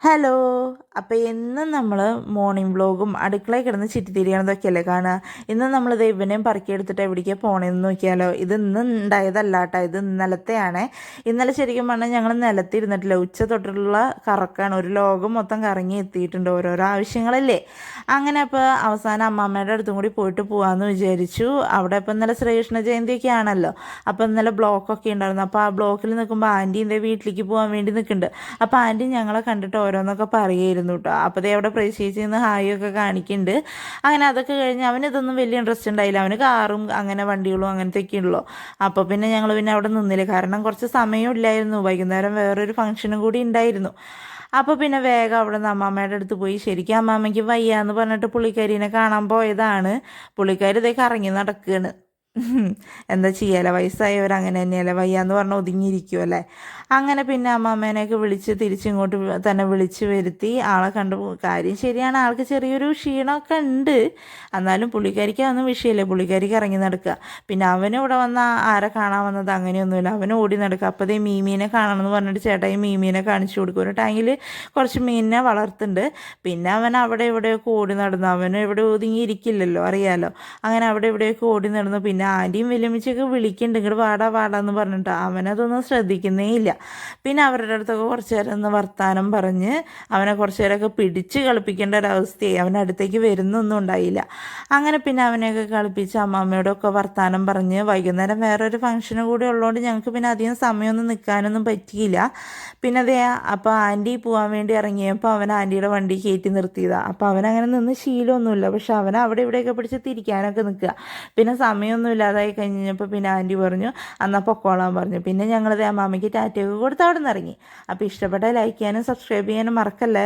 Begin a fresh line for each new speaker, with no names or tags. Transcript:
Hello. അപ്പോൾ ഇന്ന് നമ്മൾ മോർണിംഗ് വ്ലോഗും അടുക്കളയിൽ കിടന്ന് ചിറ്റിത്തിരിയണതൊക്കെയല്ലേ കാണുക. ഇന്ന് നമ്മൾ ഇവനെയും പറക്കിയെടുത്തിട്ട് എവിടേക്കാണ് പോകണമെന്ന് നോക്കിയാലോ. ഇത് ഇന്ന് ഉണ്ടായതല്ല കേട്ടോ, ഇത് ഇന്നലത്തെയാണ്. ഇന്നലെ ശരിക്കും പറഞ്ഞാൽ ഞങ്ങൾ നിലത്തിരുന്നിട്ടില്ല, ഉച്ച തൊട്ടുള്ള കറക്കാണ്. ഒരു ലോകം മൊത്തം കറങ്ങി എത്തിയിട്ടുണ്ട്, ഓരോരോ ആവശ്യങ്ങളല്ലേ. അങ്ങനെ അപ്പോൾ അവസാനം അമ്മാമ്മയുടെ അടുത്തും കൂടി പോയിട്ട് പോകാമെന്ന് വിചാരിച്ചു. അവിടെ ഇപ്പോൾ ഇന്നലെ ശ്രീകൃഷ്ണ ജയന്തിയൊക്കെ ആണല്ലോ. അപ്പോൾ ഇന്നലെ ബ്ലോക്കൊക്കെ ഉണ്ടായിരുന്നു. അപ്പോൾ ആ ബ്ലോക്കിൽ നിൽക്കുമ്പോൾ ആൻറ്റി എൻ്റെ വീട്ടിലേക്ക് പോകാൻ വേണ്ടി നിൽക്കുന്നുണ്ട്. അപ്പോൾ ആൻറ്റി ഞങ്ങളെ കണ്ടിട്ട് ഓരോന്നൊക്കെ പറയുമായിരുന്നു കേട്ടോ. അപ്പോൾ ദേ അവിടെ പ്രതീക്ഷിച്ച് നിന്ന് ഹായൊക്കെ കാണിക്കുന്നുണ്ട്. അങ്ങനെ അതൊക്കെ കഴിഞ്ഞ് അവനിതൊന്നും വലിയ ഇൻട്രസ്റ്റ് ഉണ്ടായില്ല. അവന് കാറും അങ്ങനെ വണ്ടികളും അങ്ങനത്തെയൊക്കെ ഉള്ളൂ. അപ്പോൾ പിന്നെ ഞങ്ങൾ പിന്നെ അവിടെ നിന്നില്ല, കാരണം കുറച്ച് സമയം ഇല്ലായിരുന്നു. വൈകുന്നേരം വേറൊരു ഫംഗ്ഷനും കൂടി ഉണ്ടായിരുന്നു. അപ്പോൾ പിന്നെ വേഗം അവിടെ നിന്ന് അമ്മാമ്മയുടെ അടുത്ത് പോയി. ശരിക്കും അമ്മാമ്മയ്ക്ക് വയ്യാന്ന് പറഞ്ഞിട്ട് പുള്ളിക്കാരീനെ കാണാൻ പോയതാണ്. പുള്ളിക്കാരി ഇതേ കറങ്ങി നടക്കുകയാണ്. എന്താ ചെയ്യാല, വയസ്സായവരങ്ങനെ തന്നെയല്ലേ, വയ്യാന്ന് പറഞ്ഞാൽ ഒതുങ്ങിയിരിക്കുമല്ലേ. അങ്ങനെ പിന്നെ അമ്മാമ്മേനെയൊക്കെ വിളിച്ച് തിരിച്ചിങ്ങോട്ട് തന്നെ വിളിച്ച് വരുത്തി. ആളെ കണ്ടു. കാര്യം ശരിയാണ്, ആൾക്ക് ചെറിയൊരു ക്ഷീണമൊക്കെ ഉണ്ട്. എന്നാലും പുള്ളിക്കാരിക്ക് അതൊന്നും വിഷയമില്ല, പുള്ളിക്കാരിക്ക് ഇറങ്ങി നടക്കുക. പിന്നെ അവനും ഇവിടെ വന്ന ആരെ കാണാൻ വന്നത് അങ്ങനെയൊന്നുമില്ല, അവന് ഓടി നടക്കുക. അപ്പോഴത്തേ മീമീനെ കാണണമെന്ന് പറഞ്ഞിട്ട് ചേട്ടായി മീമീനെ കാണിച്ചു കൊടുക്കും. ഒരു ടാങ്കിൽ കുറച്ച് മീനിനെ വളർത്തുന്നുണ്ട്. പിന്നെ അവൻ അവിടെ ഇവിടെയൊക്കെ ഓടി നടന്നു. അവന് ഇവിടെ ഒതുങ്ങിയിരിക്കില്ലല്ലോ, അറിയാലോ. അങ്ങനെ അവിടെ ഇവിടെയൊക്കെ ഓടി നടന്നു. പിന്നെ ആൻറ്റിയും വലിയമ്മച്ചൊക്കെ വിളിക്കുന്നുണ്ട്, ഇങ്ങോട്ട് വാടാ വാടാന്ന് പറഞ്ഞിട്ട്. അവനതൊന്നും ശ്രദ്ധിക്കുന്നേ ഇല്ല. പിന്നെ അവരുടെ അടുത്തൊക്കെ കുറച്ച് നേരം ഒന്ന് വർത്താനം പറഞ്ഞ് അവനെ കുറച്ച് നേരമൊക്കെ പിടിച്ച് കളിപ്പിക്കേണ്ട ഒരവസ്ഥയായി. അവനടുത്തേക്ക് വരുന്നൊന്നും ഉണ്ടായില്ല. അങ്ങനെ പിന്നെ അവനെയൊക്കെ കളിപ്പിച്ച് അമ്മാമ്മയോടൊക്കെ വർത്താനം പറഞ്ഞ് വൈകുന്നേരം വേറൊരു ഫംഗ്ഷന് കൂടി ഉള്ളതുകൊണ്ട് ഞങ്ങൾക്ക് പിന്നെ അധികം സമയമൊന്നും നിൽക്കാനൊന്നും പറ്റിയില്ല. പിന്നെ അതേ അപ്പോൾ ആൻറ്റി പോകാൻ വേണ്ടി ഇറങ്ങിയപ്പോൾ അവൻ ആൻറ്റിയുടെ വണ്ടി കയറ്റി നിർത്തിയതാണ്. അപ്പോൾ അവനങ്ങനെ നിന്ന് ശീലമൊന്നുമില്ല. പക്ഷെ അവൻ അവിടെ ഇവിടെയൊക്കെ പിടിച്ച് തിരിക്കാനൊക്കെ നിൽക്കുക. പിന്നെ സമയമൊന്നും ഇല്ലാതായി കഴിഞ്ഞപ്പോൾ പിന്നെ ആൻറ്റി പറഞ്ഞു എന്നാൽ പൊക്കോളാൻ പറഞ്ഞു. പിന്നെ ഞങ്ങളത് അമ്മാമ്മയ്ക്ക് ടാറ്റയൊക്കെ കൊടുത്ത് അവിടെ നിന്ന് ഇറങ്ങി. അപ്പോൾ ഇഷ്ടപ്പെട്ട ലൈക്ക് ചെയ്യാനും സബ്സ്ക്രൈബ് ചെയ്യാനും മറക്കല്ലേ.